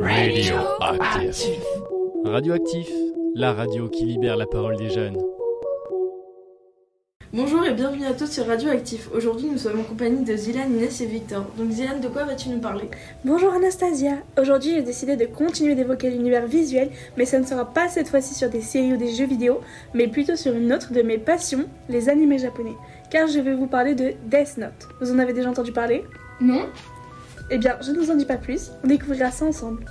Radioactif. Radioactif, la radio qui libère la parole des jeunes. Bonjour et bienvenue à tous sur Radioactif. Aujourd'hui, nous sommes en compagnie de Zilan, Inès et Victor. Donc Zilan, de quoi vas-tu nous parler? Bonjour Anastasia. Aujourd'hui, j'ai décidé de continuer d'évoquer l'univers visuel, mais ça ne sera pas cette fois-ci sur des séries ou des jeux vidéo, mais plutôt sur une autre de mes passions, les animés japonais. Car je vais vous parler de Death Note. Vous en avez déjà entendu parler? Non. Eh bien, je ne vous en dis pas plus, on découvrira ça ensemble.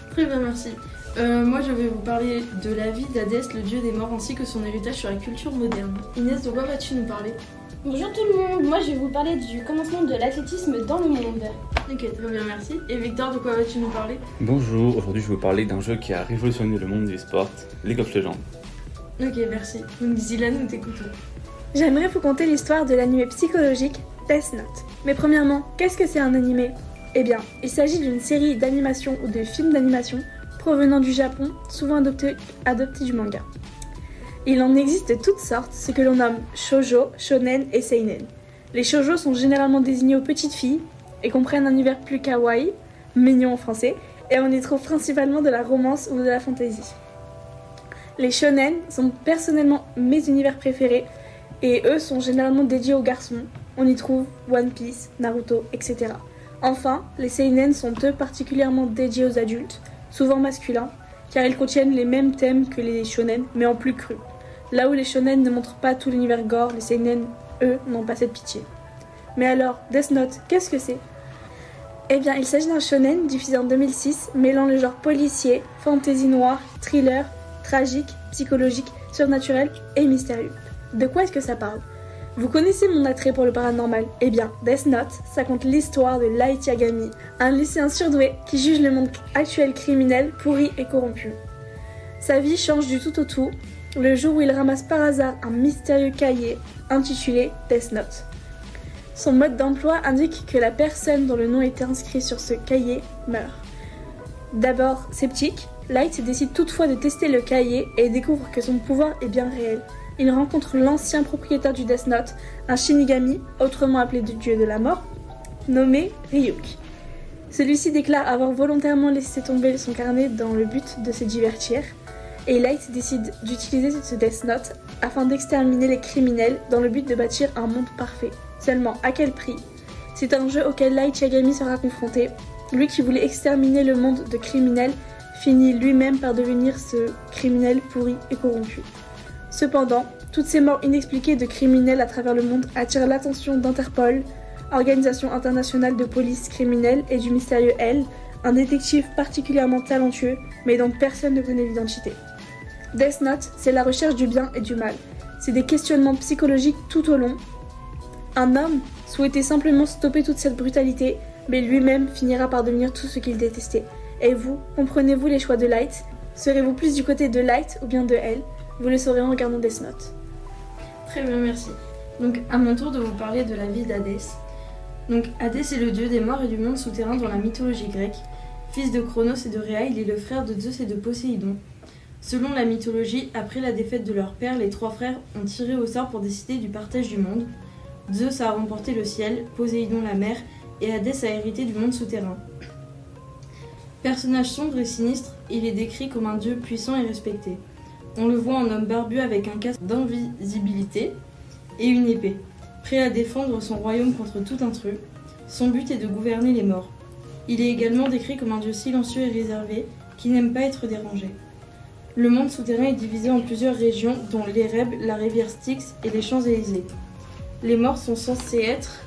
Très bien, merci. Moi, je vais vous parler de la vie d'Hadès, le dieu des morts, ainsi que son héritage sur la culture moderne. Inès, de quoi vas-tu nous parler? Bonjour tout le monde, moi je vais vous parler du commencement de l'athlétisme dans le monde. Ok, très bien, merci. Et Victor, de quoi vas-tu nous parler? Bonjour, aujourd'hui je vais vous parler d'un jeu qui a révolutionné le monde des sports, League of Legends. Ok, merci. Donc Zilan, nous t'écoutons. J'aimerais vous conter l'histoire de l'animé psychologique Death Note. Mais premièrement, qu'est-ce que c'est un animé? Eh bien, il s'agit d'une série d'animation ou de films d'animation provenant du Japon, souvent adoptés du manga. Il en existe toutes sortes, ce que l'on nomme shoujo, shonen et seinen. Les shoujo sont généralement désignés aux petites filles et comprennent un univers plus kawaii, mignon en français, et on y trouve principalement de la romance ou de la fantasy. Les shonen sont personnellement mes univers préférés et eux sont généralement dédiés aux garçons. On y trouve One Piece, Naruto, etc. Enfin, les seinen sont eux particulièrement dédiés aux adultes, souvent masculins, car ils contiennent les mêmes thèmes que les shonen, mais en plus cru. Là où les shonen ne montrent pas tout l'univers gore, les seinen, eux, n'ont pas cette pitié. Mais alors, Death Note, qu'est-ce que c'est? Eh bien, il s'agit d'un shonen diffusé en 2006, mêlant le genre policier, fantasy noir, thriller, tragique, psychologique, surnaturel et mystérieux. De quoi est-ce que ça parle? Vous connaissez mon attrait pour le paranormal? Eh bien, Death Note, ça compte l'histoire de Light Yagami, un lycéen surdoué qui juge le monde actuel criminel, pourri et corrompu. Sa vie change du tout au tout le jour où il ramasse par hasard un mystérieux cahier intitulé Death Note. Son mode d'emploi indique que la personne dont le nom était inscrit sur ce cahier meurt. D'abord sceptique, Light décide toutefois de tester le cahier et découvre que son pouvoir est bien réel. Il rencontre l'ancien propriétaire du Death Note, un Shinigami, autrement appelé dieu de la mort, nommé Ryuk. Celui-ci déclare avoir volontairement laissé tomber son carnet dans le but de se divertir, et Light décide d'utiliser ce Death Note afin d'exterminer les criminels dans le but de bâtir un monde parfait. Seulement, à quel prix? C'est un jeu auquel Light Yagami sera confronté. Lui qui voulait exterminer le monde de criminels finit lui-même par devenir ce criminel pourri et corrompu. Cependant, toutes ces morts inexpliquées de criminels à travers le monde attirent l'attention d'Interpol, organisation internationale de police criminelle, et du mystérieux L, un détective particulièrement talentueux, mais dont personne ne connaît l'identité. Death Note, c'est la recherche du bien et du mal. C'est des questionnements psychologiques tout au long. Un homme souhaitait simplement stopper toute cette brutalité, mais lui-même finira par devenir tout ce qu'il détestait. Et vous, comprenez-vous les choix de Light? Serez-vous plus du côté de Light ou bien de L? Vous le saurez en regardant Death Note. Très bien, merci. Donc, à mon tour de vous parler de la vie d'Hadès. Donc, Hadès est le dieu des morts et du monde souterrain dans la mythologie grecque. Fils de Cronos et de Rhea, il est le frère de Zeus et de Poséidon. Selon la mythologie, après la défaite de leur père, les trois frères ont tiré au sort pour décider du partage du monde. Zeus a remporté le ciel, Poséidon la mer, et Hadès a hérité du monde souterrain. Personnage sombre et sinistre, il est décrit comme un dieu puissant et respecté. On le voit en homme barbu avec un casque d'invisibilité et une épée, prêt à défendre son royaume contre tout intrus. Son but est de gouverner les morts. Il est également décrit comme un dieu silencieux et réservé qui n'aime pas être dérangé. Le monde souterrain est divisé en plusieurs régions, dont l'Éreb, la rivière Styx et les Champs-Élysées. Les morts sont censés être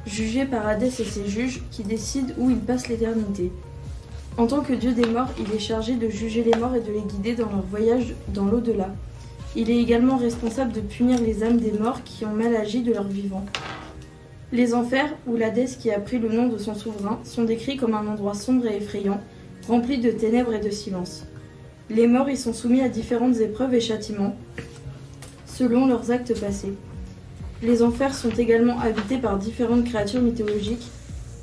jugés par Hadès et ses juges qui décident où ils passent l'éternité. En tant que dieu des morts, il est chargé de juger les morts et de les guider dans leur voyage dans l'au-delà. Il est également responsable de punir les âmes des morts qui ont mal agi de leurs vivants. Les enfers, où l'Hadès qui a pris le nom de son souverain, sont décrits comme un endroit sombre et effrayant, rempli de ténèbres et de silence. Les morts y sont soumis à différentes épreuves et châtiments, selon leurs actes passés. Les enfers sont également habités par différentes créatures mythologiques,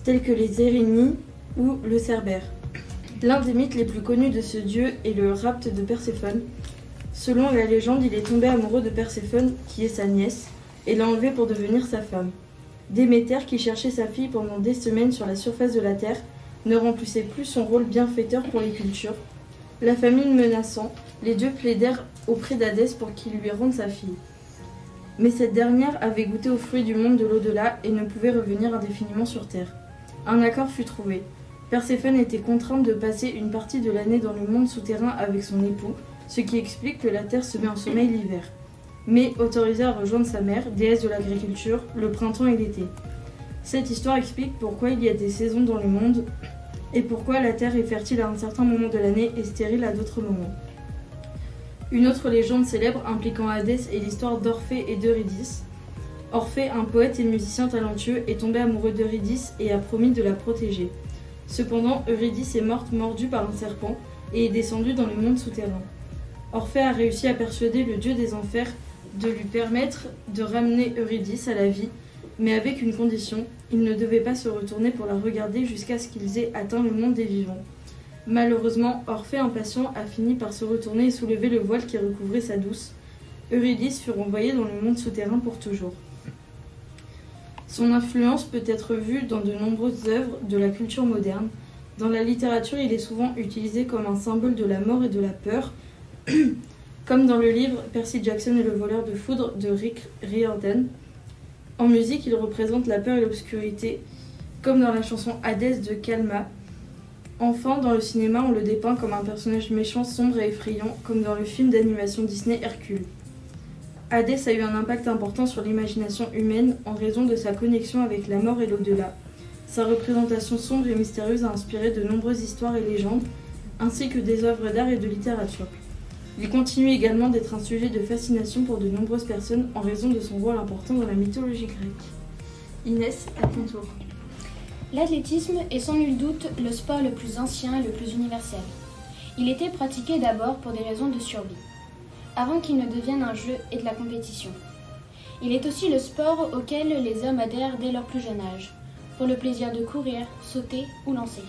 telles que les Erinyes ou le Cerbère. L'un des mythes les plus connus de ce dieu est le rapt de Perséphone. Selon la légende, il est tombé amoureux de Perséphone, qui est sa nièce, et l'a enlevée pour devenir sa femme. Déméter, qui cherchait sa fille pendant des semaines sur la surface de la terre, ne remplissait plus son rôle bienfaiteur pour les cultures. La famine menaçant, les dieux plaidèrent auprès d'Hadès pour qu'il lui rende sa fille. Mais cette dernière avait goûté aux fruits du monde de l'au-delà et ne pouvait revenir indéfiniment sur Terre. Un accord fut trouvé. Perséphone était contrainte de passer une partie de l'année dans le monde souterrain avec son époux, ce qui explique que la Terre se met en sommeil l'hiver. Mais autorisée à rejoindre sa mère, déesse de l'agriculture, le printemps et l'été. Cette histoire explique pourquoi il y a des saisons dans le monde et pourquoi la terre est fertile à un certain moment de l'année et stérile à d'autres moments. Une autre légende célèbre impliquant Hadès est l'histoire d'Orphée et d'Eurydice. Orphée, un poète et musicien talentueux, est tombé amoureux d'Eurydice et a promis de la protéger. Cependant, Eurydice est morte mordue par un serpent et est descendue dans le monde souterrain. Orphée a réussi à persuader le dieu des enfers de lui permettre de ramener Eurydice à la vie, mais avec une condition, il ne devait pas se retourner pour la regarder jusqu'à ce qu'ils aient atteint le monde des vivants. Malheureusement, Orphée, impatient, a fini par se retourner et soulever le voile qui recouvrait sa douce. Eurydice fut renvoyée dans le monde souterrain pour toujours. Son influence peut être vue dans de nombreuses œuvres de la culture moderne. Dans la littérature, il est souvent utilisé comme un symbole de la mort et de la peur, comme dans le livre Percy Jackson et le voleur de foudre de Rick Riordan. En musique, il représente la peur et l'obscurité, comme dans la chanson Hadès de Kalma. Enfin, dans le cinéma, on le dépeint comme un personnage méchant, sombre et effrayant, comme dans le film d'animation Disney Hercule. Hadès a eu un impact important sur l'imagination humaine en raison de sa connexion avec la mort et l'au-delà. Sa représentation sombre et mystérieuse a inspiré de nombreuses histoires et légendes, ainsi que des œuvres d'art et de littérature. Il continue également d'être un sujet de fascination pour de nombreuses personnes en raison de son rôle important dans la mythologie grecque. Inès, à ton tour. L'athlétisme est sans nul doute le sport le plus ancien et le plus universel. Il était pratiqué d'abord pour des raisons de survie, avant qu'il ne devienne un jeu et de la compétition. Il est aussi le sport auquel les hommes adhèrent dès leur plus jeune âge, pour le plaisir de courir, sauter ou lancer.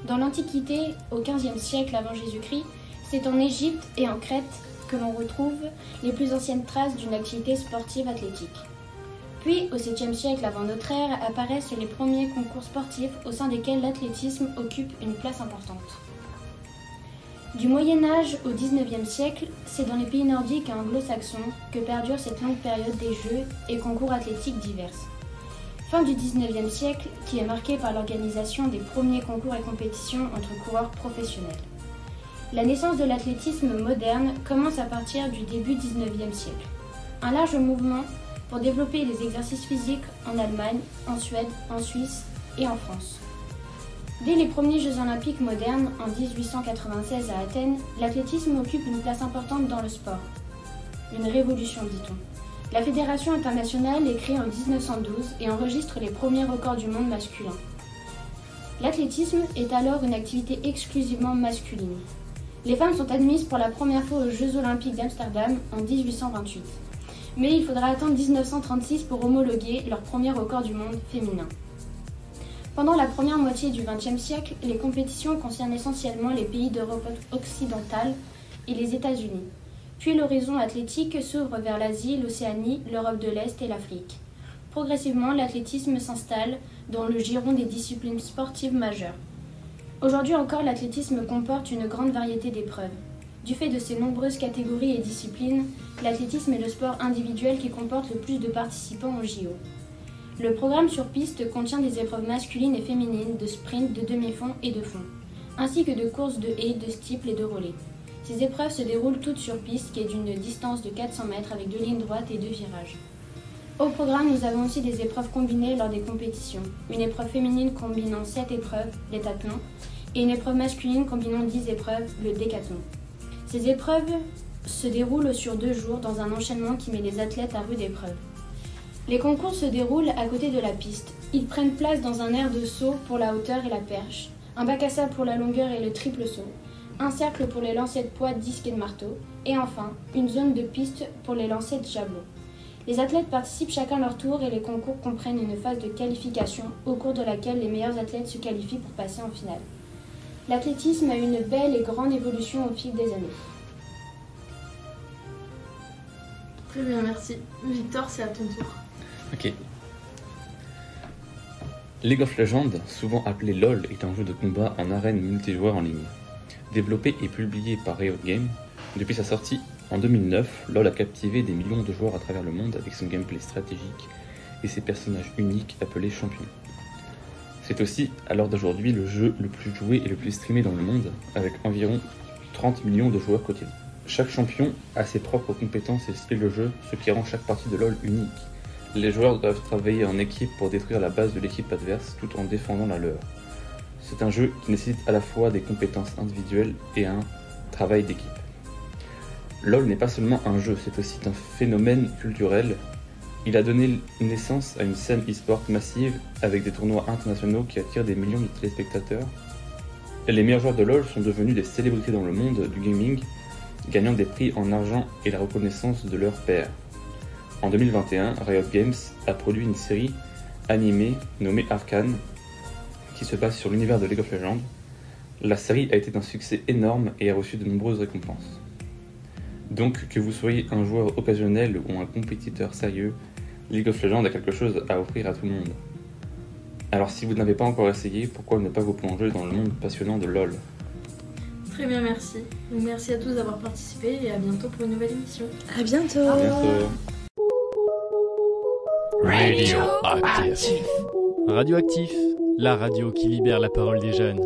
Dans l'Antiquité, au XVe siècle avant Jésus-Christ, c'est en Égypte et en Crète que l'on retrouve les plus anciennes traces d'une activité sportive athlétique. Puis, au 7e siècle avant notre ère, apparaissent les premiers concours sportifs au sein desquels l'athlétisme occupe une place importante. Du Moyen-Âge au 19e siècle, c'est dans les pays nordiques et anglo-saxons que perdure cette longue période des jeux et concours athlétiques divers. Fin du 19e siècle, qui est marquée par l'organisation des premiers concours et compétitions entre coureurs professionnels. La naissance de l'athlétisme moderne commence à partir du début 19e siècle. Un large mouvement pour développer les exercices physiques en Allemagne, en Suède, en Suisse et en France. Dès les premiers Jeux olympiques modernes, en 1896 à Athènes, l'athlétisme occupe une place importante dans le sport. Une révolution, dit-on. La Fédération internationale est créée en 1912 et enregistre les premiers records du monde masculin. L'athlétisme est alors une activité exclusivement masculine. Les femmes sont admises pour la première fois aux Jeux olympiques d'Amsterdam en 1828. Mais il faudra attendre 1936 pour homologuer leur premier record du monde féminin. Pendant la première moitié du XXe siècle, les compétitions concernent essentiellement les pays d'Europe occidentale et les États-Unis. Puis l'horizon athlétique s'ouvre vers l'Asie, l'Océanie, l'Europe de l'Est et l'Afrique. Progressivement, l'athlétisme s'installe dans le giron des disciplines sportives majeures. Aujourd'hui encore, l'athlétisme comporte une grande variété d'épreuves. Du fait de ses nombreuses catégories et disciplines, l'athlétisme est le sport individuel qui comporte le plus de participants au JO. Le programme sur piste contient des épreuves masculines et féminines, de sprint, de demi-fond et de fond, ainsi que de courses de haies, de steeple et de relais. Ces épreuves se déroulent toutes sur piste qui est d'une distance de 400 mètres avec 2 lignes droites et 2 virages. Au programme, nous avons aussi des épreuves combinées lors des compétitions. Une épreuve féminine combinant 7 épreuves, l'hétathlon, et une épreuve masculine combinant 10 épreuves, le décathlon. Ces épreuves se déroulent sur 2 jours dans un enchaînement qui met les athlètes à rude épreuve. Les concours se déroulent à côté de la piste. Ils prennent place dans un aire de saut pour la hauteur et la perche, un bac à sable pour la longueur et le triple saut, un cercle pour les lancers de poids, disques et de marteau, et enfin, une zone de piste pour les lancers de javelot. Les athlètes participent chacun leur tour et les concours comprennent une phase de qualification au cours de laquelle les meilleurs athlètes se qualifient pour passer en finale. L'athlétisme a eu une belle et grande évolution au fil des années. Très bien, merci. Victor, c'est à ton tour. Ok. League of Legends, souvent appelé LoL, est un jeu de combat en arène multijoueur en ligne. Développé et publié par Riot Games, depuis sa sortie en 2009, LoL a captivé des millions de joueurs à travers le monde avec son gameplay stratégique et ses personnages uniques appelés champions. C'est aussi, à l'heure d'aujourd'hui, le jeu le plus joué et le plus streamé dans le monde, avec environ 30 millions de joueurs quotidiens. Chaque champion a ses propres compétences et styles de jeu, ce qui rend chaque partie de LoL unique. Les joueurs doivent travailler en équipe pour détruire la base de l'équipe adverse tout en défendant la leur. C'est un jeu qui nécessite à la fois des compétences individuelles et un travail d'équipe. LoL n'est pas seulement un jeu, c'est aussi un phénomène culturel. Il a donné naissance à une scène e-sport massive avec des tournois internationaux qui attirent des millions de téléspectateurs. Les meilleurs joueurs de LoL sont devenus des célébrités dans le monde du gaming, gagnant des prix en argent et la reconnaissance de leurs pairs. En 2021, Riot Games a produit une série animée nommée Arcane, qui se base sur l'univers de League of Legends. La série a été d'un succès énorme et a reçu de nombreuses récompenses. Donc, que vous soyez un joueur occasionnel ou un compétiteur sérieux, League of Legends a quelque chose à offrir à tout le monde. Alors si vous n'avez pas encore essayé, pourquoi ne pas vous plonger dans le monde passionnant de LoL ? Très bien, merci. Donc, merci à tous d'avoir participé et à bientôt pour une nouvelle émission. À bientôt. À bientôt. Radioactif. Radioactif, la radio qui libère la parole des jeunes.